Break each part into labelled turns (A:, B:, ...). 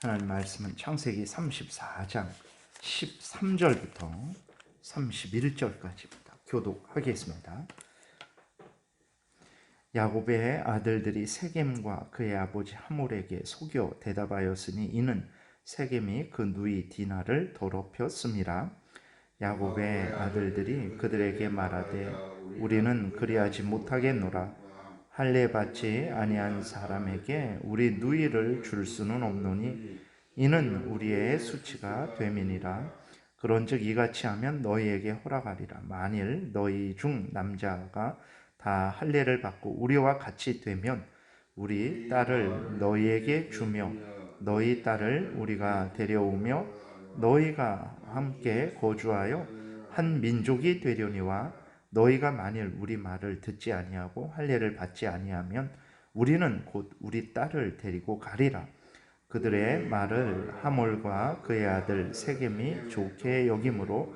A: 하나님 말씀은 창세기 34장 13절부터 31절까지입니다. 교독하겠습니다. 야곱의 아들들이 세겜과 그의 아버지 하몰에게 속여 대답하였으니 이는 세겜이 그 누이 디나를 더럽혔습니다. 야곱의 아들들이 그들에게 말하되 우리는 그리하지 못하겠노라. 할례 받지 아니한 사람에게 우리 누이를 줄 수는 없노니 이는 우리의 수치가 됨이니라. 그런즉 이같이 하면 너희에게 허락하리라. 만일 너희 중 남자가 다 할례를 받고 우리와 같이 되면 우리 딸을 너희에게 주며 너희 딸을 우리가 데려오며 너희가 함께 거주하여 한 민족이 되려니와 너희가 만일 우리 말을 듣지 아니하고 할례를 받지 아니하면 우리는 곧 우리 딸을 데리고 가리라. 그들의 말을 하몰과 그의 아들 세겜이 좋게 여김으로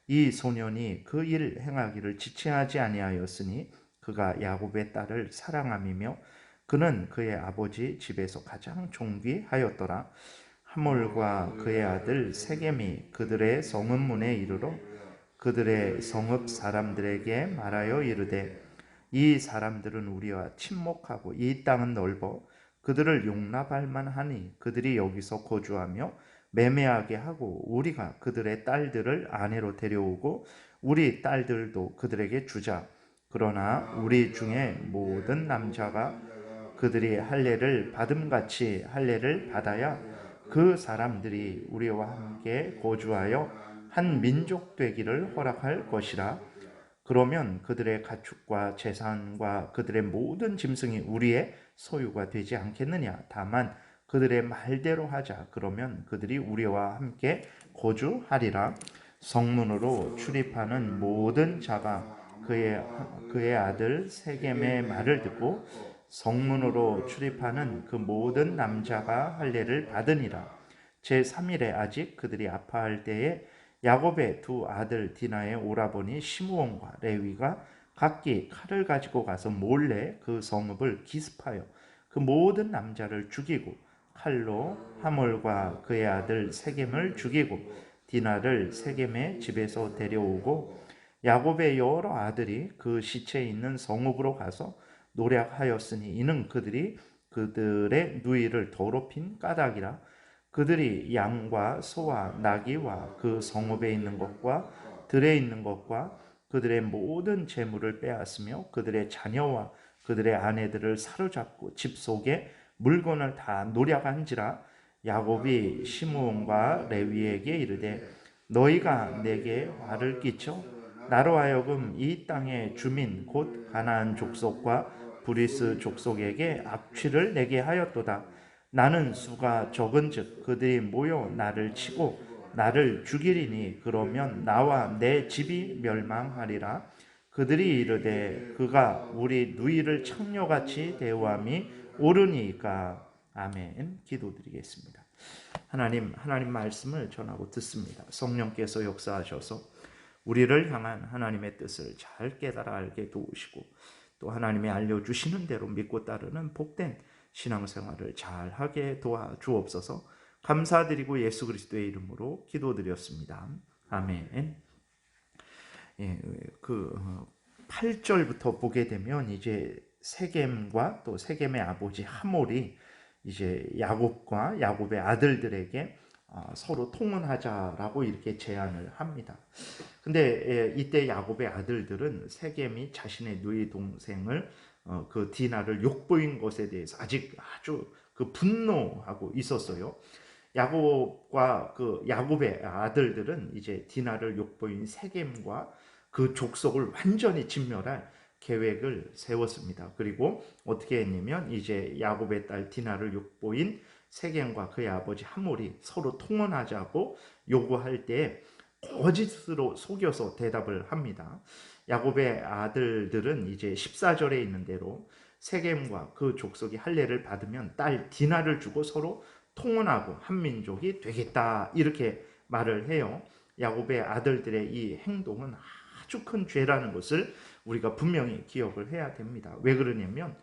A: 이 소년이 그 일 행하기를 지체하지 아니하였으니 그가 야곱의 딸을 사랑함이며 그는 그의 아버지 집에서 가장 존귀하였더라. 하몰과 그의 아들 세겜이 그들의 성읍문에 이르러 그들의 성읍 사람들에게 말하여 이르되 이 사람들은 우리와 친목하고 이 땅은 넓어 그들을 용납할 만하니 그들이 여기서 거주하며 매매하게 하고 우리가 그들의 딸들을 아내로 데려오고 우리 딸들도 그들에게 주자. 그러나 우리 중에 모든 남자가 그들이 할례를 받음같이 할례를 받아야 그 사람들이 우리와 함께 거주하여 한 민족 되기를 허락할 것이라. 그러면 그들의 가축과 재산과 그들의 모든 짐승이 우리의 소유가 되지 않겠느냐. 다만 그들의 말대로 하자. 그러면 그들이 우리와 함께 거주하리라. 성문으로 출입하는 모든 자가 그의 아들 세겜의 말을 듣고 성문으로 출입하는 그 모든 남자가 할례를 받으니라. 제3일에 아직 그들이 아파할 때에 야곱의 두 아들 디나의 오라버니 시므온과 레위가 각기 칼을 가지고 가서 몰래 그 성읍을 기습하여 그 모든 남자를 죽이고 칼로 하몰과 그의 아들 세겜을 죽이고 디나를 세겜의 집에서 데려오고 야곱의 여러 아들이 그 시체에 있는 성읍으로 가서 노략하였으니 이는 그들이 그들의 누이를 더럽힌 까닭이라. 그들이 양과 소와 나귀와 그 성읍에 있는 것과 들에 있는 것과 그들의 모든 재물을 빼앗으며 그들의 자녀와 그들의 아내들을 사로잡고 집 속에 물건을 다 노략한지라. 야곱이 시므온과 레위에게 이르되 너희가 내게 화를 끼쳐 나로 하여금 이 땅의 주민 곧 가나안 족속과 브리스 족속에게 악취를 내게 하였도다. 나는 수가 적은즉 그들이 모여 나를 치고 나를 죽이리니 그러면 나와 내 집이 멸망하리라. 그들이 이르되 그가 우리 누이를 창녀같이 대우함이 옳으니까. 아멘. 기도드리겠습니다. 하나님 말씀을 전하고 듣습니다. 성령께서 역사하셔서 우리를 향한 하나님의 뜻을 잘 깨달아 알게 도우시고 또 하나님이 알려주시는 대로 믿고 따르는 복된 신앙생활을 잘하게 도와주옵소서. 감사드리고 예수 그리스도의 이름으로 기도드렸습니다. 아멘. 예, 그 8절부터 보게 되면 이제 세겜과 또 세겜의 아버지 하몰이 이제 야곱과 야곱의 아들들에게 서로 통혼하자라고 이렇게 제안을 합니다. 근데 이때 야곱의 아들들은 세겜이 자신의 누이 동생을 그 디나를 욕보인 것에 대해서 아직 아주 그 분노하고 있었어요. 야곱과 그 야곱의 아들들은 이제 디나를 욕보인 세겜과 그 족속을 완전히 진멸할 계획을 세웠습니다. 그리고 어떻게 했냐면 이제 야곱의 딸 디나를 욕보인 세겜과 그의 아버지 하몰이 서로 통혼하자고 요구할 때 거짓으로 속여서 대답을 합니다. 야곱의 아들들은 이제 14절에 있는 대로 세겜과 그 족속이 할례를 받으면 딸 디나를 주고 서로 통혼하고 한 민족이 되겠다 이렇게 말을 해요. 야곱의 아들들의 이 행동은 아주 큰 죄라는 것을 우리가 분명히 기억을 해야 됩니다. 왜 그러냐면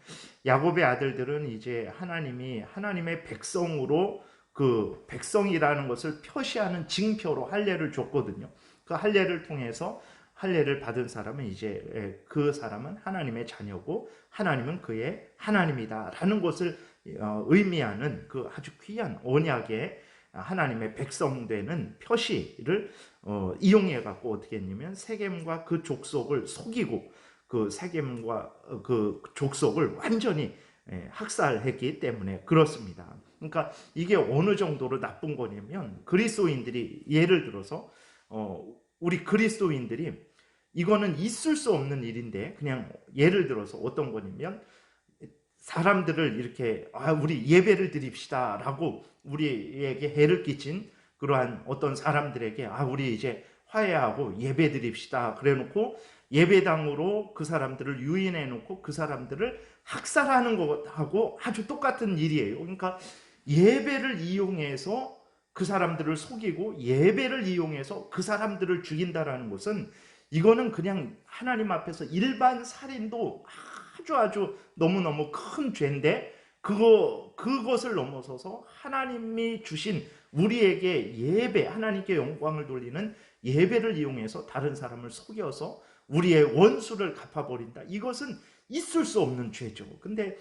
A: 야곱의 아들들은 이제 하나님이 하나님의 백성으로 그 백성이라는 것을 표시하는 징표로 할례를 줬거든요. 그 할례를 통해서 할례를 받은 사람은 이제 그 사람은 하나님의 자녀고 하나님은 그의 하나님이다라는 것을 의미하는 그 아주 귀한 언약의 하나님의 백성되는 표시를 이용해 갖고 어떻게 했냐면 세겜과 그 족속을 속이고 그 세겜과 그 족속을 완전히 학살했기 때문에 그렇습니다. 그러니까 이게 어느 정도로 나쁜 거냐면 그리스도인들이 예를 들어서 우리 그리스도인들이 이거는 있을 수 없는 일인데 그냥 예를 들어서 어떤 거냐면 사람들을 이렇게 우리 예배를 드립시다 라고 우리에게 해를 끼친 그러한 어떤 사람들에게 우리 이제 화해하고 예배 드립시다 그래 놓고 예배당으로 그 사람들을 유인해 놓고 그 사람들을 학살하는 것하고 아주 똑같은 일이에요. 그러니까 예배를 이용해서 그 사람들을 속이고 예배를 이용해서 그 사람들을 죽인다라는 것은 이거는 그냥 하나님 앞에서 일반 살인도 아주 너무너무 큰 죄인데 그것을 넘어서서 하나님이 주신 우리에게 예배, 하나님께 영광을 돌리는 예배를 이용해서 다른 사람을 속여서 우리의 원수를 갚아버린다. 이것은 있을 수 없는 죄죠. 근데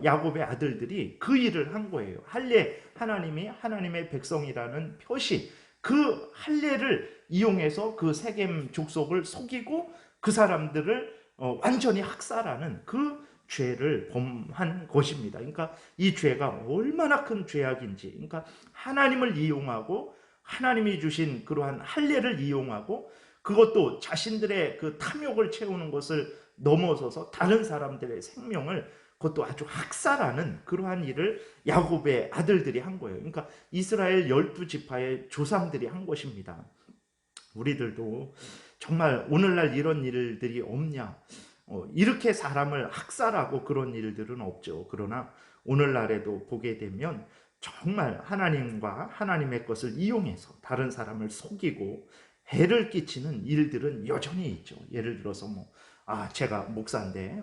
A: 야곱의 아들들이 그 일을 한 거예요. 할례, 하나님이 하나님의 백성이라는 표시, 그 할례를 이용해서 그 세겜 족속을 속이고 그 사람들을 완전히 학살하는 그 죄를 범한 것입니다. 그러니까 이 죄가 얼마나 큰 죄악인지, 그러니까 하나님을 이용하고 하나님이 주신 그러한 할례를 이용하고 그것도 자신들의 그 탐욕을 채우는 것을 넘어서서 다른 사람들의 생명을 그것도 아주 학살하는 그러한 일을 야곱의 아들들이 한 거예요. 그러니까 이스라엘 12지파의 조상들이 한 것입니다. 우리들도 정말 오늘날 이런 일들이 없냐? 이렇게 사람을 학살하고 그런 일들은 없죠. 그러나 오늘날에도 보게 되면 정말 하나님과 하나님의 것을 이용해서 다른 사람을 속이고 해를 끼치는 일들은 여전히 있죠. 예를 들어서 제가 목사인데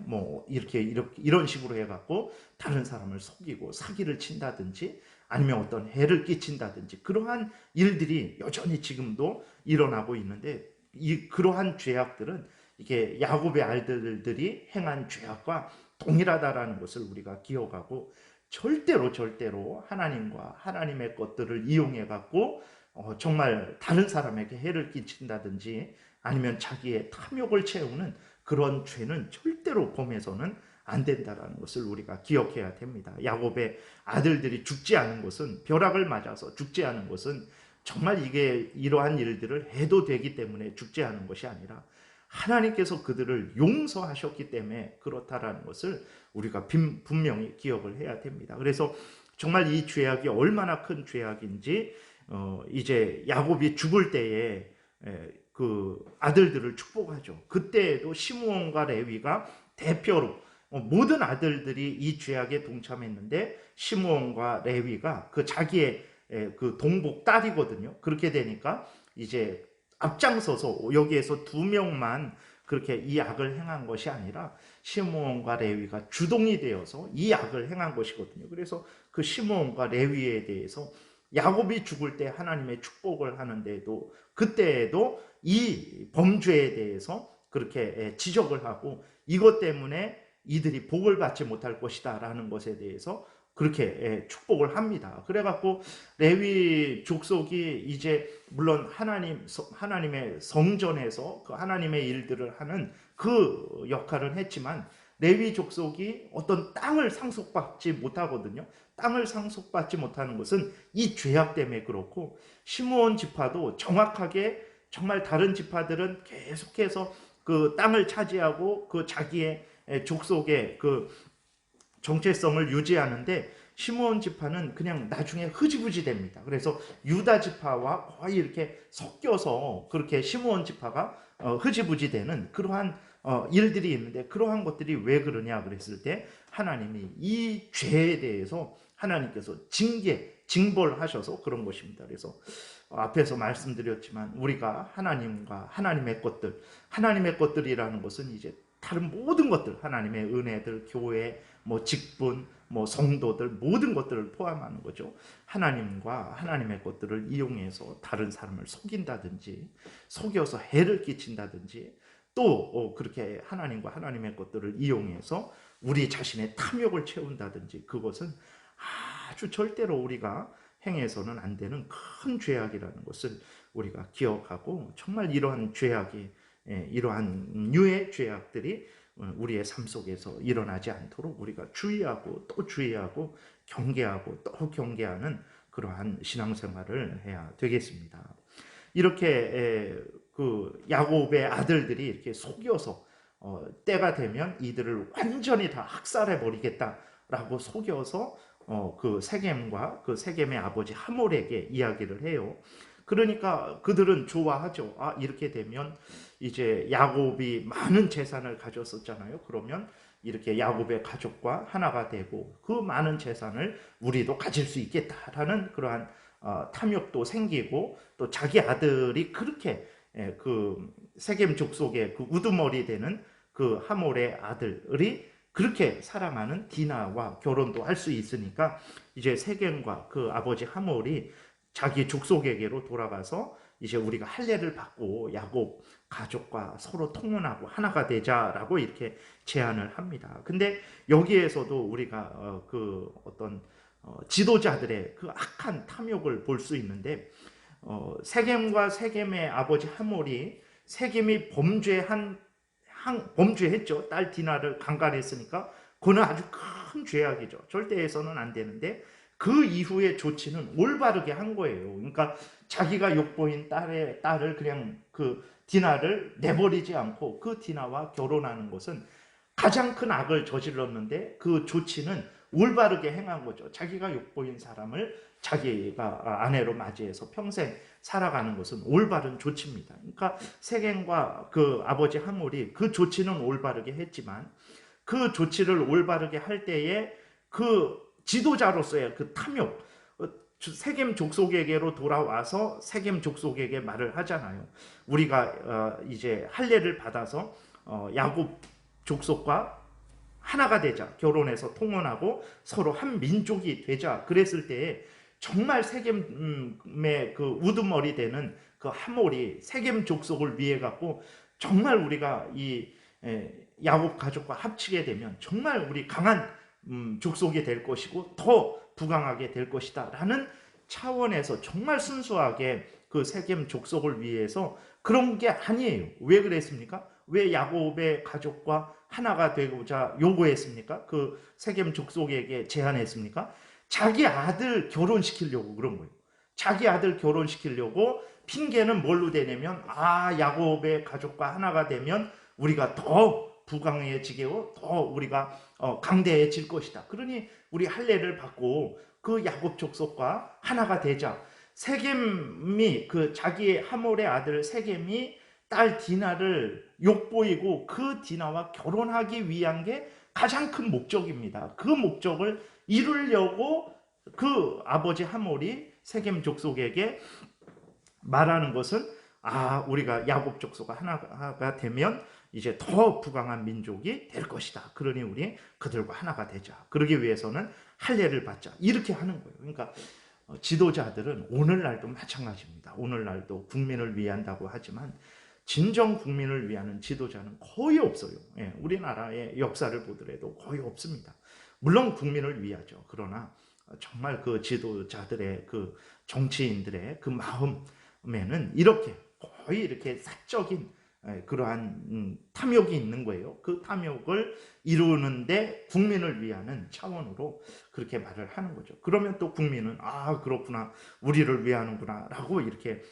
A: 이런 식으로 해갖고 다른 사람을 속이고 사기를 친다든지 아니면 어떤 해를 끼친다든지 그러한 일들이 여전히 지금도 일어나고 있는데 그러한 죄악들은 이게 야곱의 아들들이 행한 죄악과 동일하다라는 것을 우리가 기억하고 절대로 하나님과 하나님의 것들을 이용해 갖고 정말 다른 사람에게 해를 끼친다든지 아니면 자기의 탐욕을 채우는 그런 죄는 절대로 범해서는 안 된다라는 것을 우리가 기억해야 됩니다. 야곱의 아들들이 죽지 않은 것은 벼락을 맞아서 죽지 않은 것은 정말 이게 이러한 일들을 해도 되기 때문에 죽지 않은 것이 아니라 하나님께서 그들을 용서하셨기 때문에 그렇다라는 것을 우리가 분명히 기억을 해야 됩니다. 그래서 정말 이 죄악이 얼마나 큰 죄악인지 이제 야곱이 죽을 때에 그 아들들을 축복하죠. 그때에도 시므온과 레위가 대표로 모든 아들들이 이 죄악에 동참했는데 시므온과 레위가 그 자기의 그 동복 딸이거든요. 그렇게 되니까 이제 앞장서서 여기에서 2명만 그렇게 이 악을 행한 것이 아니라 시므온과 레위가 주동이 되어서 이 악을 행한 것이거든요. 그래서 그 시므온과 레위에 대해서 야곱이 죽을 때 하나님의 축복을 하는데도 그때에도 이 범죄에 대해서 그렇게 지적을 하고 이것 때문에 이들이 복을 받지 못할 것이다 라는 것에 대해서 그렇게 축복을 합니다. 그래갖고 레위 족속이 이제 물론 하나님의 성전에서 그 하나님의 일들을 하는 그 역할은 했지만 레위 족속이 어떤 땅을 상속받지 못하거든요. 땅을 상속받지 못하는 것은 이 죄악 때문에 그렇고 시므온 지파도 정확하게 정말 다른 지파들은 계속해서 그 땅을 차지하고 그 자기의 족속의 그 정체성을 유지하는데 시므온 지파는 그냥 나중에 흐지부지 됩니다. 그래서 유다 지파와 거의 이렇게 섞여서 그렇게 시므온 지파가 흐지부지 되는 그러한 일들이 있는데 그러한 것들이 왜 그러냐 그랬을 때 하나님이 이 죄에 대해서 하나님께서 징벌하셔서 그런 것입니다. 그래서 앞에서 말씀드렸지만 우리가 하나님과 하나님의 것들이라는 것은 이제 다른 모든 것들 하나님의 은혜들 교회 직분 뭐 성도들 모든 것들을 포함하는 거죠. 하나님과 하나님의 것들을 이용해서 다른 사람을 속인다든지 속여서 해를 끼친다든지 또 그렇게 하나님과 하나님의 것들을 이용해서 우리 자신의 탐욕을 채운다든지 그것은 아주 절대로 우리가 행해서는 안 되는 큰 죄악이라는 것을 우리가 기억하고 정말 이러한 죄악이 이러한 류의 죄악들이 우리의 삶 속에서 일어나지 않도록 우리가 주의하고 또 주의하고 경계하고 또 경계하는 그러한 신앙생활을 해야 되겠습니다. 이렇게 그 야곱의 아들들이 이렇게 속여서 때가 되면 이들을 완전히 다 학살해 버리겠다라고 속여서 그 세겜과 그 세겜의 아버지 하몰에게 이야기를 해요. 그러니까 그들은 좋아하죠. 아, 이렇게 되면 이제 야곱이 많은 재산을 가졌었잖아요. 그러면 이렇게 야곱의 가족과 하나가 되고 그 많은 재산을 우리도 가질 수 있겠다라는 그러한 탐욕도 생기고 또 자기 아들이 그렇게 그 세겜 족속의 그 우두머리 되는 그 하몰의 아들이 그렇게 사랑하는 디나와 결혼도 할 수 있으니까 이제 세겜과 그 아버지 하몰이 자기 족속에게로 돌아가서 이제 우리가 할례를 받고 야곱 가족과 서로 통혼하고 하나가 되자라고 이렇게 제안을 합니다. 근데 여기에서도 우리가 그 어떤 지도자들의 그 악한 탐욕을 볼 수 있는데 세겜과 세겜의 아버지 하몰이 세겜이 범죄했죠. 딸 디나를 강간했으니까 그거는 아주 큰 죄악이죠. 절대 해서는 안 되는데 그 이후의 조치는 올바르게 한 거예요. 그러니까 자기가 욕보인 딸을 그냥 그 디나를 내버리지 않고 그 디나와 결혼하는 것은 가장 큰 악을 저질렀는데 그 조치는 올바르게 행한 거죠. 자기가 욕보인 사람을 자기가 아내로 맞이해서 평생 살아가는 것은 올바른 조치입니다. 그러니까 세겜과 그 아버지 하몰이 그 조치는 올바르게 했지만 그 조치를 올바르게 할 때에 그 지도자로서의 그 탐욕, 세겜 족속에게로 돌아와서 세겜 족속에게 말을 하잖아요. 우리가 이제 할례를 받아서 야곱 족속과 하나가 되자, 결혼해서 통혼하고 서로 한 민족이 되자 그랬을 때에 정말 세겜의 그 우두머리 되는 그 하몰이 세겜 족속을 위해 갖고 정말 우리가 이 야곱 가족과 합치게 되면 정말 우리 강한 족속이 될 것이고 더 부강하게 될 것이다 라는 차원에서 정말 순수하게 그 세겜 족속을 위해서 그런 게 아니에요. 왜 그랬습니까? 왜 야곱의 가족과 하나가 되고자 요구했습니까? 그 세겜 족속에게 제안했습니까? 자기 아들 결혼시키려고 그런 거예요. 자기 아들 결혼시키려고 핑계는 뭘로 되냐면 야곱의 가족과 하나가 되면 우리가 더 부강해지고 더 우리가 강대해질 것이다. 그러니 우리 할례를 받고 그 야곱 족속과 하나가 되자. 세겜이 그 자기 하몰의 아들 세겜이 딸 디나를 욕보이고 그 디나와 결혼하기 위한 게 가장 큰 목적입니다. 그 목적을 이루려고 그 아버지 하몰이 세겜 족속에게 말하는 것은 우리가 야곱 족속과 하나가 되면 이제 더 부강한 민족이 될 것이다. 그러니 우리 그들과 하나가 되자. 그러기 위해서는 할례를 받자. 이렇게 하는 거예요. 그러니까 지도자들은 오늘날도 마찬가지입니다. 오늘날도 국민을 위한다고 하지만 진정 국민을 위하는 지도자는 거의 없어요. 우리나라의 역사를 보더라도 거의 없습니다. 물론 국민을 위하죠. 그러나 정말 그 지도자들의 그 정치인들의 그 마음에는 이렇게 거의 이렇게 사적인 그러한 탐욕이 있는 거예요. 그 탐욕을 이루는데 국민을 위하는 차원으로 그렇게 말을 하는 거죠. 그러면 또 국민은 그렇구나, 우리를 위하는구나 라고 이렇게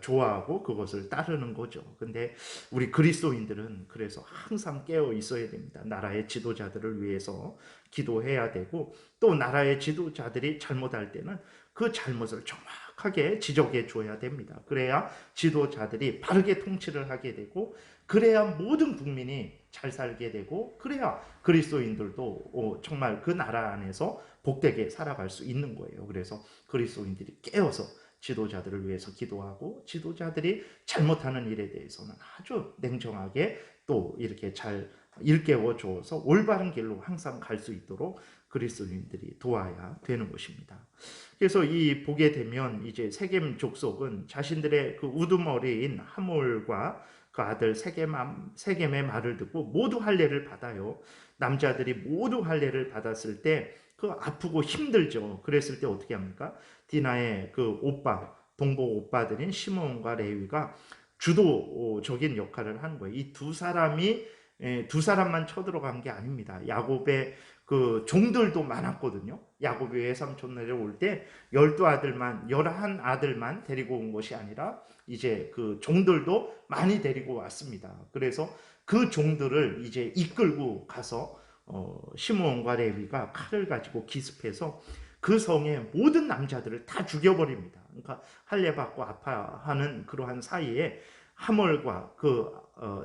A: 좋아하고 그것을 따르는 거죠. 근데 우리 그리스도인들은 그래서 항상 깨어 있어야 됩니다. 나라의 지도자들을 위해서 기도해야 되고 또 나라의 지도자들이 잘못할 때는 그 잘못을 정확하게 지적해 줘야 됩니다. 그래야 지도자들이 바르게 통치를 하게 되고 그래야 모든 국민이 잘 살게 되고 그래야 그리스도인들도 정말 그 나라 안에서 복되게 살아갈 수 있는 거예요. 그래서 그리스도인들이 깨어서 지도자들을 위해서 기도하고, 지도자들이 잘못하는 일에 대해서는 아주 냉정하게 또 이렇게 잘 일깨워 줘서 올바른 길로 항상 갈 수 있도록 그리스도인들이 도와야 되는 것입니다. 그래서 이 보게 되면 이제 세겜 족속은 자신들의 그 우두머리인 하몰과 그 아들 세겜의 말을 듣고 모두 할례를 받아요. 남자들이 모두 할례를 받았을 때 그 아프고 힘들죠. 그랬을 때 어떻게 합니까? 디나의 그 오빠, 동복 오빠들인 시므온과 레위가 주도적인 역할을 한 거예요. 이 두 사람만 쳐들어간 게 아닙니다. 야곱의 그 종들도 많았거든요. 야곱이 외삼촌 내려올 때 11아들만 데리고 온 것이 아니라 이제 그 종들도 많이 데리고 왔습니다. 그래서 그 종들을 이제 이끌고 가서 시므온과 레위가 칼을 가지고 기습해서 그 성의 모든 남자들을 다 죽여버립니다. 그러니까 할례 받고 아파하는 그러한 사이에 하몰과 그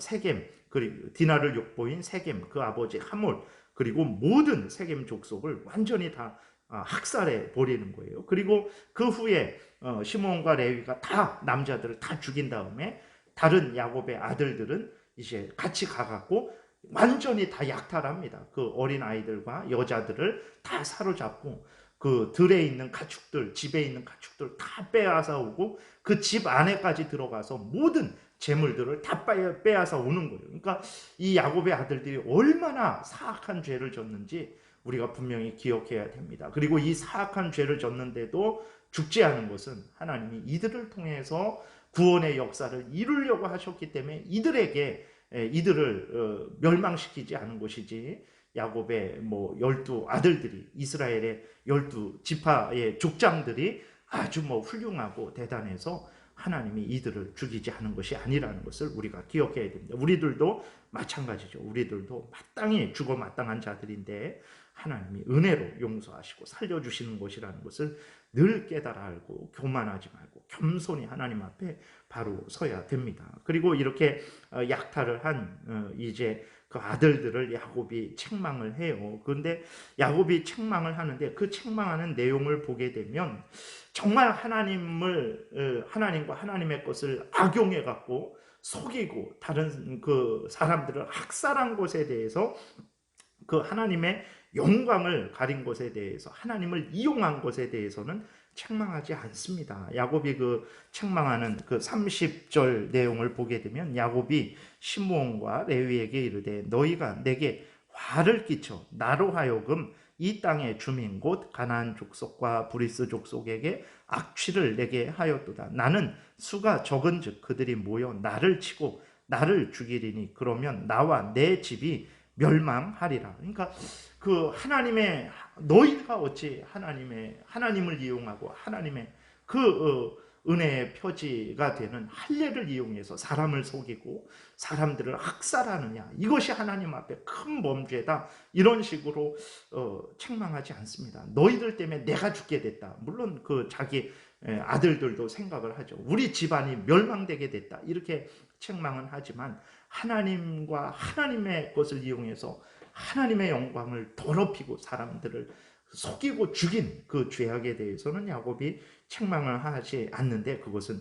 A: 세겜, 그리고 디나를 욕보인 세겜, 그 아버지 하몰, 그리고 모든 세겜 족속을 완전히 다 학살해 버리는 거예요. 그리고 그 후에 시므온과 레위가 다 남자들을 다 죽인 다음에 다른 야곱의 아들들은 이제 같이 가갖고 완전히 다 약탈합니다. 그 어린 아이들과 여자들을 다 사로잡고 그 들에 있는 가축들, 집에 있는 가축들 다 빼앗아 오고 그 집 안에까지 들어가서 모든 재물들을 다 빼앗아 오는 거예요. 그러니까 이 야곱의 아들들이 얼마나 사악한 죄를 졌는지 우리가 분명히 기억해야 됩니다. 그리고 이 사악한 죄를 졌는데도 죽지 않은 것은 하나님이 이들을 통해서 구원의 역사를 이루려고 하셨기 때문에 이들을 멸망시키지 않은 것이지, 야곱의 12아들들이, 이스라엘의 12지파의 족장들이 아주 훌륭하고 대단해서 하나님이 이들을 죽이지 않은 것이 아니라는 것을 우리가 기억해야 됩니다. 우리들도 마찬가지죠. 우리들도 마땅히 죽어 마땅한 자들인데 하나님이 은혜로 용서하시고 살려주시는 것이라는 것을 늘 깨달아 알고 교만하지 말고 겸손히 하나님 앞에 바로 서야 됩니다. 그리고 이렇게 약탈을 한 이제 그 아들들을 야곱이 책망을 해요. 그런데 야곱이 책망을 하는데 그 책망하는 내용을 보게 되면 정말 하나님과 하나님의 것을 악용해 갖고 속이고 다른 그 사람들을 학살한 것에 대해서, 그 하나님의 영광을 가린 것에 대해서, 하나님을 이용한 것에 대해서는 책망하지 않습니다. 야곱이 그 책망하는 그 30절 내용을 보게 되면 야곱이 시므온과 레위에게 이르되 너희가 내게 화를 끼쳐 나로 하여금 이 땅의 주민 곧 가나안 족속과 브리스 족속에게 악취를 내게 하였도다. 나는 수가 적은즉 그들이 모여 나를 치고 나를 죽이리니 그러면 나와 내 집이 멸망하리라. 그러니까 그 너희가 어찌 하나님을 이용하고 하나님의 그 은혜의 표지가 되는 할례를 이용해서 사람을 속이고 사람들을 학살하느냐, 이것이 하나님 앞에 큰 범죄다, 이런 식으로 책망하지 않습니다. 너희들 때문에 내가 죽게 됐다. 물론 그 자기 아들들도 생각을 하죠. 우리 집안이 멸망되게 됐다, 이렇게 책망은 하지만 하나님과 하나님의 것을 이용해서 하나님의 영광을 더럽히고 사람들을 속이고 죽인 그 죄악에 대해서는 야곱이 책망을 하지 않는데, 그것은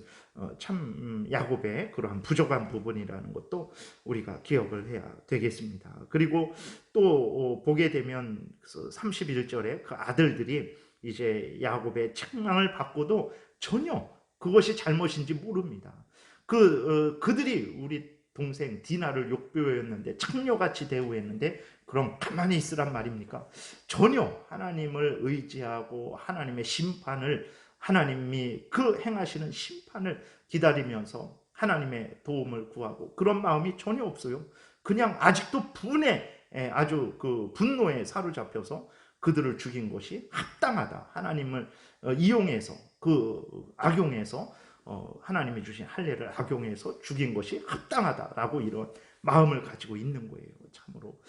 A: 참 야곱의 그러한 부족한 부분이라는 것도 우리가 기억을 해야 되겠습니다. 그리고 또 보게 되면 31절에 그 아들들이 이제 야곱의 책망을 받고도 전혀 그것이 잘못인지 모릅니다. 그들이 우리 동생 디나를 욕보였는데, 창녀같이 대우했는데 그럼 가만히 있으란 말입니까? 전혀 하나님을 의지하고 하나님이 그 행하시는 심판을 기다리면서 하나님의 도움을 구하고 그런 마음이 전혀 없어요. 그냥 아직도 아주 그 분노에 사로잡혀서 그들을 죽인 것이 합당하다, 하나님을 이용해서 악용해서 하나님이 주신 할례를 악용해서 죽인 것이 합당하다라고 이런 마음을 가지고 있는 거예요. 참으로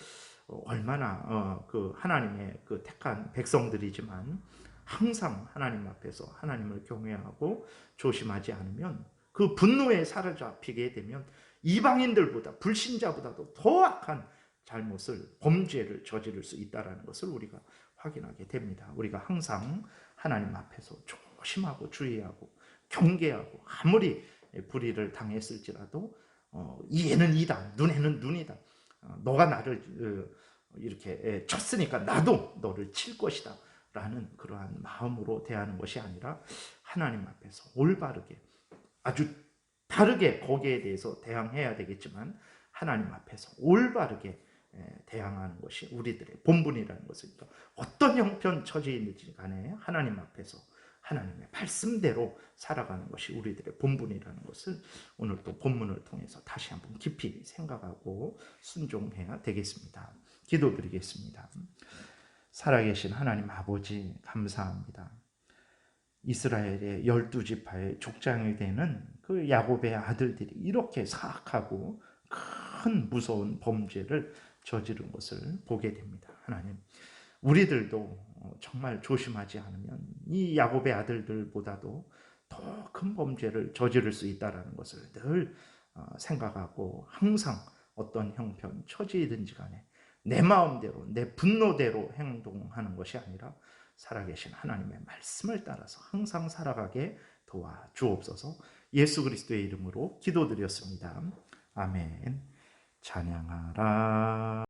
A: 얼마나 그 하나님의 그 택한 백성들이지만 항상 하나님 앞에서 하나님을 경외하고 조심하지 않으면 그 분노에 사로잡히게 되면 이방인들보다, 불신자보다도 더 악한 범죄를 저지를 수 있다는 것을 우리가 확인하게 됩니다. 우리가 항상 하나님 앞에서 조심하고 주의하고 경계하고 아무리 불의를 당했을지라도 이에는 이다, 눈에는 눈이다. 너가 나를 이렇게 쳤으니까 나도 너를 칠 것이다 라는 그러한 마음으로 대하는 것이 아니라 하나님 앞에서 올바르게, 아주 바르게 거기에 대해서 대항해야 되겠지만 하나님 앞에서 올바르게 대항하는 것이 우리들의 본분이라는 것을, 어떤 형편 처지에 있는지 간에 하나님 앞에서 하나님의 말씀대로 살아가는 것이 우리들의 본분이라는 것을 오늘 또 본문을 통해서 다시 한번 깊이 생각하고 순종해야 되겠습니다. 기도드리겠습니다. 살아계신 하나님 아버지, 감사합니다. 이스라엘의 12지파의 족장이 되는 그 야곱의 아들들이 이렇게 사악하고 큰 무서운 범죄를 저지른 것을 보게 됩니다. 하나님, 우리들도 정말 조심하지 않으면 이 야곱의 아들들보다도 더 큰 범죄를 저지를 수 있다는 것을 늘 생각하고, 항상 어떤 형편 처지이든지 간에 내 마음대로, 내 분노대로 행동하는 것이 아니라 살아계신 하나님의 말씀을 따라서 항상 살아가게 도와주옵소서. 예수 그리스도의 이름으로 기도드렸습니다. 아멘. 찬양하라.